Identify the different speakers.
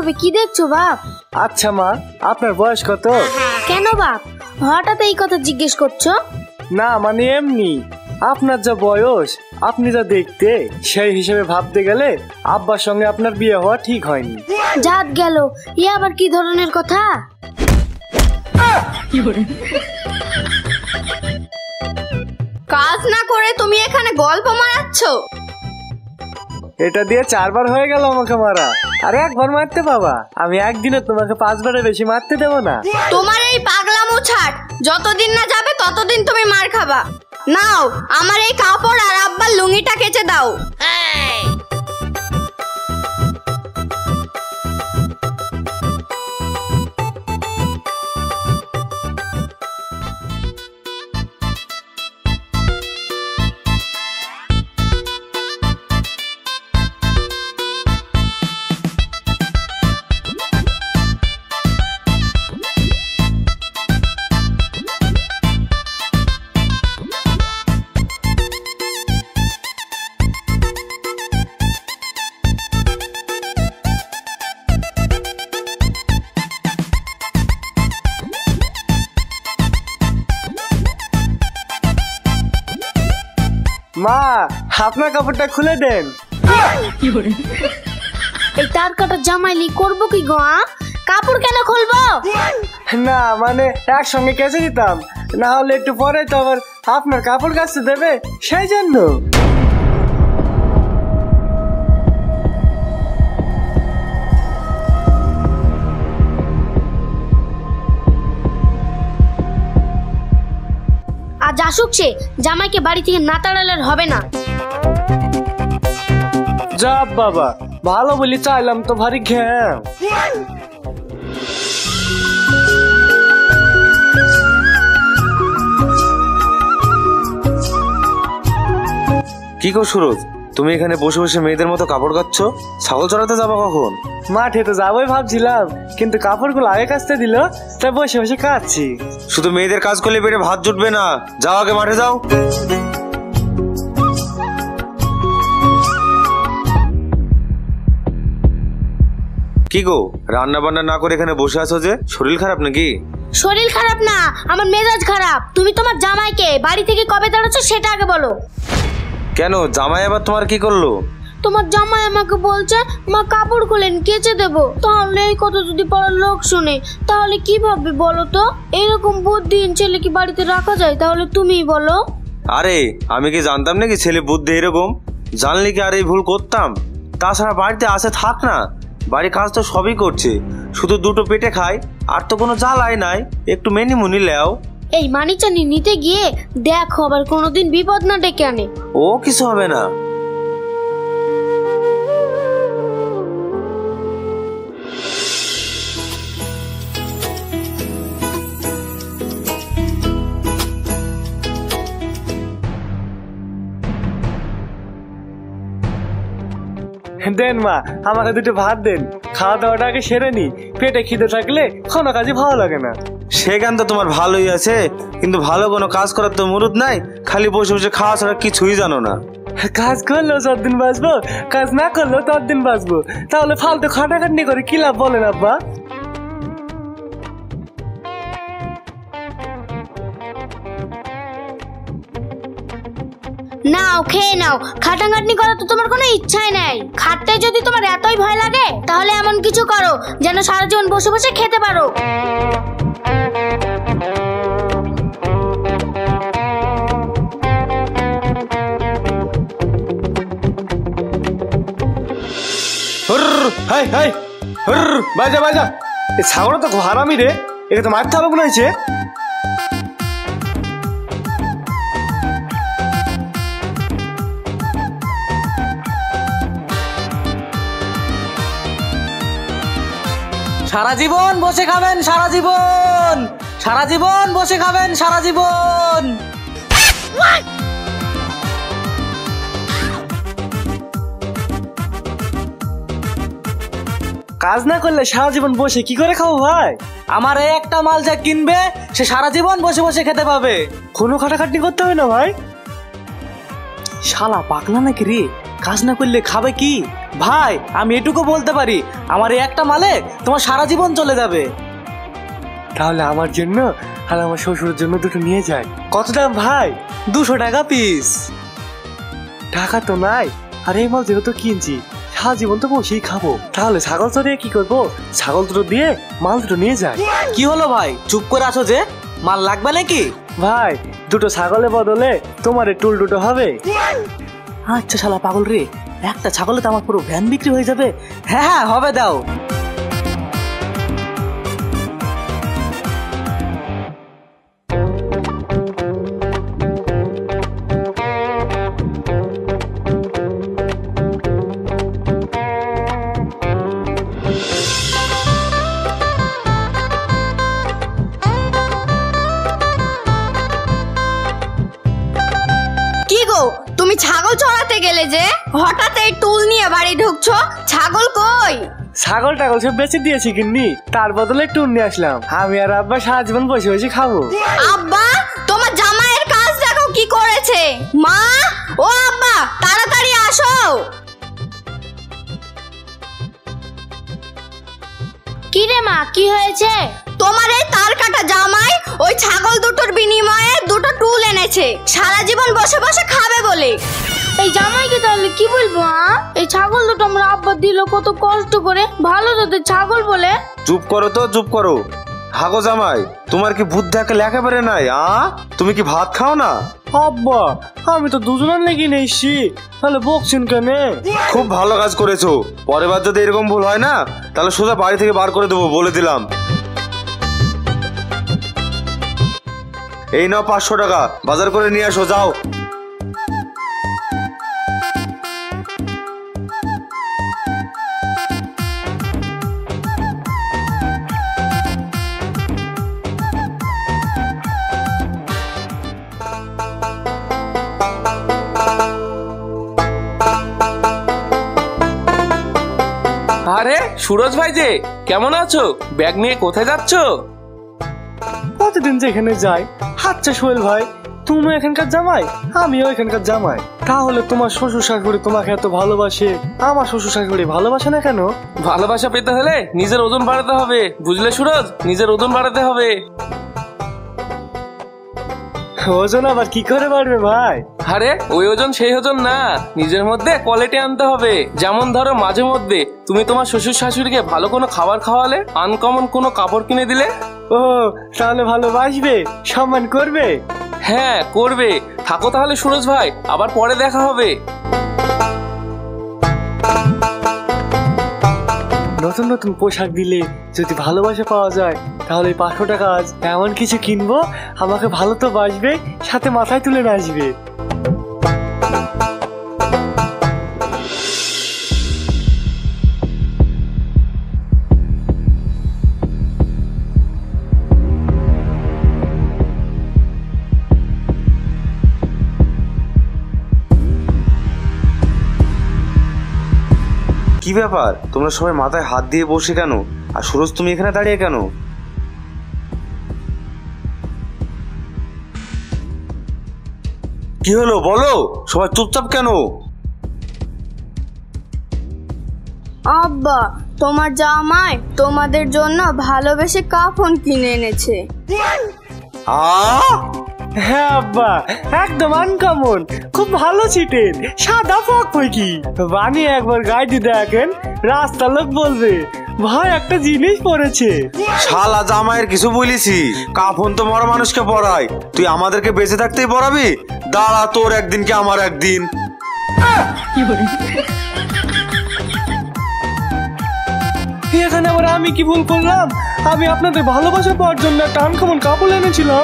Speaker 1: এভাবে কি দেখছো বাপ?
Speaker 2: আচ্ছা মা, আপনার বয়স কত?
Speaker 1: কেন বাপ হঠাৎ এই কথা জিজ্ঞেস করছো?
Speaker 2: না মানে এমনি, আপনার যা বয়স, আপনি যা দেখতে, সেই হিসেবে ভাবতে গেলে আব্বার সঙ্গে আপনার বিয়ে হওয়া ঠিক হয়নি।
Speaker 1: জাত গেল, ই আবার কি ধরনের কথা?
Speaker 3: কাজ না করে তুমি এখানে গল্প মারাচ্ছ?
Speaker 2: এটা দিয়ে 4 বার হয়ে গেল আমাকে মারা। আরে একবার মারতে বাবা, আমি একদিনে তোমাকে 5 বারের বেশি মারতে দেবো না।
Speaker 3: তোমার এই পাগলামো ছাড়, যতদিন না যাবে ততদিন তুমি মার খাবা। নাও আমার এই কাপড় আর আব্বার লুঙ্গিটা কেচে দাও।
Speaker 2: মা, আপনার কাপড়টা খুলে দেন।
Speaker 1: এই তার কাটা জামাইলি করবো কি গো? কাপড় কেন খুলবো?
Speaker 2: না মানে একসঙ্গে কেচে দিতাম, না হলে একটু পরে তো আবার আপনার কাপড় কাচতে দেবে, সেই জন্য।
Speaker 1: আজ আসুক সে, জামাইকে বাড়ি থেকে না তাড়ালে হবে না।
Speaker 2: যা বাবা, ভালো বলি চাইলাম তো ভারী ঘ্যাম।
Speaker 4: কি গো সুরজ, তুমি এখানে বসে বসে মেয়েদের মতো কাপড় কাচ্ছো? ছাগল চড়াতে যাবো কখন?
Speaker 2: মাঠে তো যাবোই ভাবছিলাম, কিন্তু কাপড়গুলো আগে কাচতে দিল, তাই বসে বসে কাচ্ছি।
Speaker 4: শুধু মেয়েদের কাজ করলে পেটে ভাত জুটবে না, যাও আগে মাঠে যাও। কি গো, রান্না বান্না না করে এখানে বসে আছো যে? শরীর খারাপ নাকি?
Speaker 1: শরীর খারাপ না, আমার মেজাজ খারাপ। তুমি তোমার জামাইকে বাড়ি থেকে কবে তাড়াচ্ছ সেটা আগে বলো।
Speaker 4: কেন, জামাই আবার তোমার কি করলো?
Speaker 1: তোমার জামাই আমাকে বলছে মা কাপড় খুলেন কেচে দেবো। তাহলে এই কথা যদি পাড়ার লোক শুনে তাহলে কি ভাববে বলো তো? এরকম বুদ্ধিহীন ছেলে কি বাড়িতে রাখা যায়? তাহলে তুমিই বলো।
Speaker 4: আরে আমি কি জানতাম নাকি ছেলে বুদ্ধি এরকম? জানলে কি আর এই ভুল করতাম? তাছাড়া বাড়িতে আসে থাক না, বাড়ির কাজ তো সবই করছে, শুধু দুটো পেটে খায়, আর তো কোনো জ্বালাই নাই। একটু মেনিমুনি লেও।
Speaker 1: এই মানিচানি নিতে গিয়ে দেখো আবার কোনোদিন বিপদ না ডেকে আনে।
Speaker 4: ও কিছু হবে না।
Speaker 2: দেন মা, আমাকে দুটো ভাত দেন, খাওয়া দাওয়াটা আগে সেরে নি। পেটে খিদে থাকলে কোনো কাজই ভালো লাগে না।
Speaker 4: সে জ্ঞান তো তোমার ভালোই আছে, কিন্তু ভালো কোনো কাজ করার তো মুরুদ নাই, খালি বসে বসে খাওয়া ছাড়া কিছুই জানো না।
Speaker 2: কাজ করলেও 4 দিন বাঁচবো, কাজ না করলেও 4 দিন বাঁচবো, তাহলে ফালতু খাটাখাটনি করে কি লাভ বলেন আব্বা?
Speaker 1: নাও খেয়ে নাও, খাটাখাটনি করার তো তোমার কোনো ইচ্ছাই নাই। খাটতে যদি তোমার এতই ভয় লাগে তাহলে এমন কিছু করো যেন সারা জীবন বসে বসে খেতে পারো।
Speaker 2: বাজা বাজা, এই ছাগল তো হারামি রে, একে তো মারতে হবে মনে হয়েছে।
Speaker 5: সারা জীবন বসে খাবেন, সারা জীবন, সারা জীবন বসে খাবেন, সারা জীবন।
Speaker 2: কাজ না করলে সারা জীবন বসে কি করে খাবো ভাই?
Speaker 5: আমার এই একটা মাল যা কিনবে সে সারা জীবন বসে বসে খেতে পাবে,
Speaker 2: কোনো খাটাখাটনি করতে হবে না ভাই।
Speaker 5: শালা পাগলা নাকি রে? কাজ না করলে খাবে কি? ভাই আমি এটুকু বলতে পারি, আমার এই একটা মালে তোমার সারা জীবন চলে যাবে।
Speaker 2: তাহলে আমার জন্য আর আমার শ্বশুরের জন্য দুটো নিয়ে যায়। কত দাম ভাই?
Speaker 5: 200 টাকা পিস।
Speaker 2: টাকা তো নাই, আর এই মাল যেহেতু কিনছি সারা জীবন তো বসেই খাবো, তাহলে ছাগল চড়িয়ে কি করবো? ছাগল দুটো দিয়ে মাল দুটো নিয়ে যায়।
Speaker 5: কি হলো ভাই, চুপ করে আছো যে? মাল লাগবে নাকি?
Speaker 2: ভাই দুটো ছাগলের বদলে তোমার টুল দুটো হবে।
Speaker 5: আচ্ছা শালা পাগল রে, একটা ছাগলে তো আমার পুরো ভ্যান বিক্রি হয়ে যাবে। হ্যাঁ হ্যাঁ হবে, দাও।
Speaker 3: কি গো, তুমি ছাগল চড়াতে গেলে যে, হঠাৎ এই টুল নিয়ে বাড়ি ঢুকছো? ছাগল কই?
Speaker 2: ছাগল টাগল সব বেঁচে দিয়েছি কিন্নি, তার বদলে টুল নিয়ে আসলাম। আমি আর আব্বা সারা জীবন বসে বসে খাবো।
Speaker 3: আব্বা, তোমার জামাইয়ের কাজ দেখো কি করেছে। মা, ও আব্বা, তাড়াতাড়ি আসো।
Speaker 1: কি রে মা, কি হয়েছে?
Speaker 3: তোমার এই তার কাটা জামাই ওই ছাগল দুটোর বিনিময়ে দুটো টুল এনেছে, সারা জীবন বসে বসে খাবে বলে।
Speaker 1: এই জামাইকে তাহলে কি বলবো? এই ছাগল দুটো আমরা আব্বা দিল কত কষ্ট করে, ভালো তোদের ছাগল বলে।
Speaker 4: চুপ করো তো, চুপ করো। হাগো জামাই, তোমার কি বুদ্ধি একেবারে নাই? তুমি কি ভাত খাও না?
Speaker 2: আব্বা আমি তো দুজনের লেগে নেইছি, তাহলে বকছেন কেন?
Speaker 4: খুব ভালো কাজ করেছো। পরের বার যদি এরকম ভুল হয় না, তাহলে সোজা বাড়ি থেকে বার করে দেবো, বলে দিলাম। এই নাও 500 টাকা, বাজার করে নিয়ে আসো, যাও।
Speaker 6: আরে সুরজ ভাই যে, কেমন আছো? ব্যাগ নিয়ে কোথায় যাচ্ছো?
Speaker 2: প্রতিদিন যেখানে যাই। আচ্ছা সোহেল ভাই, তুমি এখানকার জামাই, আমিও এখানকার জামাই, তাহলে তোমার শ্বশুর শাশুড়ি তোমাকে এত ভালোবাসে, আমার শ্বশুর শাশুড়ি ভালোবাসে না কেন?
Speaker 6: ভালোবাসা পেতে হলে নিজের ওজন বাড়াতে হবে, বুঝলে সুরজ? নিজের ওজন বাড়াতে হবে।
Speaker 2: ওজন আবার কি করে বাড়বে ভাই?
Speaker 6: আরে ওই ওজন সেই ওজন না, নিজের মধ্যে কোয়ালিটি আনতে হবে। যেমন ধরো মাঝে মধ্যে তুমি তোমার শ্বশুর শাশুড়িকে ভালো কোনো খাবার খাওয়ালে, আনকমন কোনো কাপড় কিনে দিলে।
Speaker 2: ও তাহলে ভালোবাসবে, সম্মান করবে?
Speaker 6: হ্যাঁ করবে। থাকো তাহলে সুরজ ভাই, আবার পরে দেখা হবে।
Speaker 2: নতুন নতুন পোশাক দিলে যদি ভালোবাসা পাওয়া যায়, তাহলে 500 টাকা আজ এমন কিছু কিনবো আমাকে ভালো তো বাসবে, সাথে মাথায় তুলে নাচবে।
Speaker 4: কি ব্যাপার, তোমরা সবাই মাথায় হাত দিয়ে বসে কেন? আর সুরজ তুমি এখানে দাঁড়িয়ে কেন? কি হলো বলো, সবাই চুপচাপ কেন?
Speaker 3: আব্বা, তোমার জামাই তোমাদের জন্য ভালোবেসে কাফন কিনে এনেছে।
Speaker 2: হ্যাঁ আব্বা, একদম আনকমন, খুব ভালো ছিটেন, সাদা ফকফকি। বানিয়ে একবার গায়ে দিয়ে দেখেন, রাস্তার লোক বলবে ভাই একটা জিনিস পড়েছে।
Speaker 4: শালা জামাইয়ের কিছু বলেছি? কাফন তো মরা মানুষকে পরায়, তুই আমাদেরকে বেঁচে থাকতেই পরাবি? দাঁড়া, তোর একদিন কি আমার একদিন।
Speaker 2: এখানে আবার আমি কি ভুল করলাম? আমি আপনাদের ভালোবাসা পাওয়ার জন্য একটা আনকমন কাপড় এনেছিলাম।